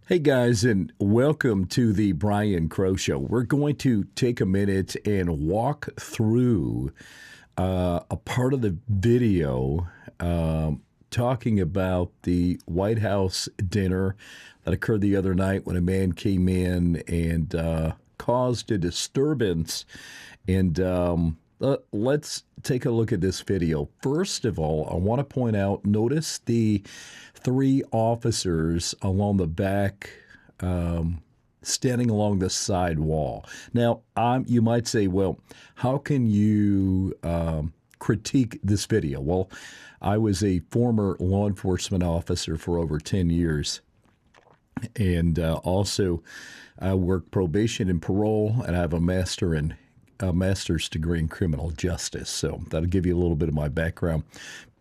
Hey guys, and welcome to the Brian Crowe Show. We're going to take a minute and walk through a part of the video talking about the White House dinner that occurred the other night when a man came in and caused a disturbance. And let's take a look at this video. First of all, I want to point out, notice the three officers along the back standing along the side wall. Now, you might say, well, how can you critique this video? Well, I was a former law enforcement officer for over 10 years. And also, I work probation and parole, and I have a master's degree in criminal justice. So that'll give you a little bit of my background.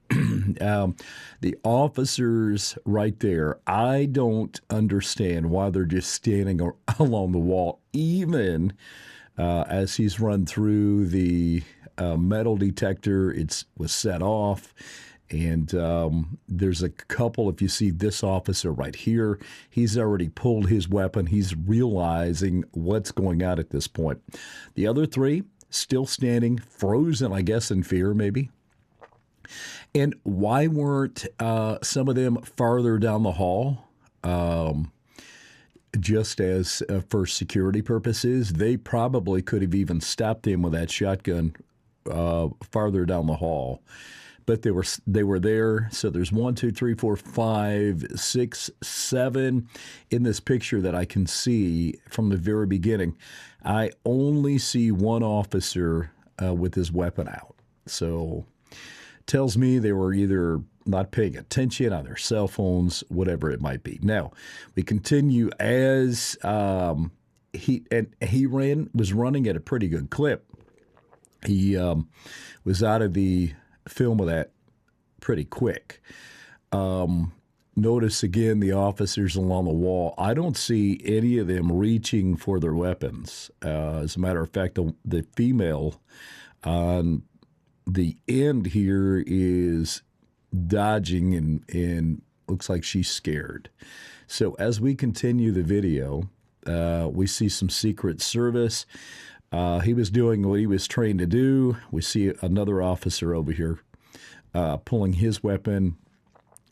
The officers right there, I don't understand why they're just standing along the wall, even as he's run through the metal detector. It was set off. And there's a couple, if you see this officer right here, he's already pulled his weapon. He's realizing what's going on at this point. The other three still standing, frozen, I guess, in fear maybe. And why weren't some of them farther down the hall? Just as for security purposes, they probably could have even stopped him with that shotgun farther down the hall. But they were there. So there's 1, 2, 3, 4, 5, 6, 7 in this picture that I can see from the very beginning. I only see one officer with his weapon out. So tells me they were either not paying attention on their cell phones, whatever it might be. Now we continue as he was running at a pretty good clip. He was out of the film of that pretty quick. Notice again the officers along the wall. I don't see any of them reaching for their weapons. As a matter of fact, the female on the end here is dodging and looks like she's scared. So as we continue the video, we see some Secret Service. He was doing what he was trained to do. We see another officer over here pulling his weapon.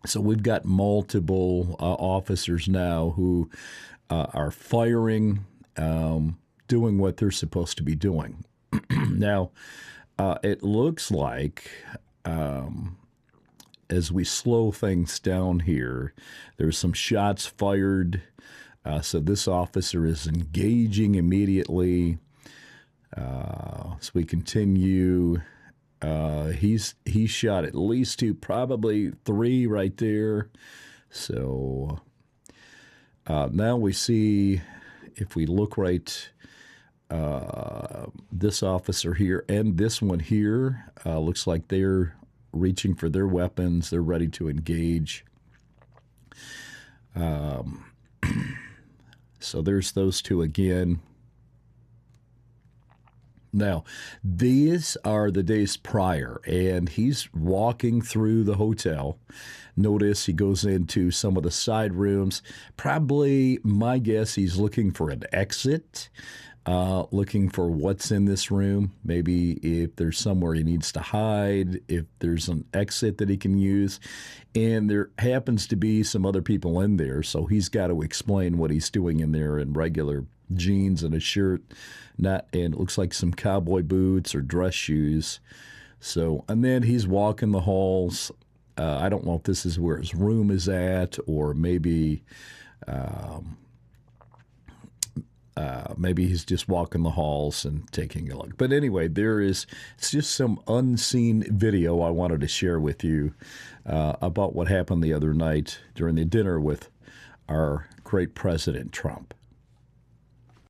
So we've got multiple officers now who are firing, doing what they're supposed to be doing. Now, it looks like as we slow things down here, there's some shots fired. So this officer is engaging immediately. So we continue. He shot at least 2, probably 3 right there. So now we see, if we look right, this officer here and this one here looks like they're reaching for their weapons. They're ready to engage. So there's those two again. Now, these are the days prior, and he's walking through the hotel. Notice he goes into some of the side rooms. Probably, my guess, he's looking for an exit, looking for what's in this room. Maybe if there's somewhere he needs to hide, if there's an exit that he can use. And there happens to be some other people in there, so he's got to explain what he's doing in there in regular jeans and a shirt, and it looks like some cowboy boots or dress shoes. So, and then he's walking the halls. I don't know if this is where his room is at, or maybe maybe he's just walking the halls and taking a look. But anyway, it's just some unseen video I wanted to share with you about what happened the other night during the dinner with our great President Trump.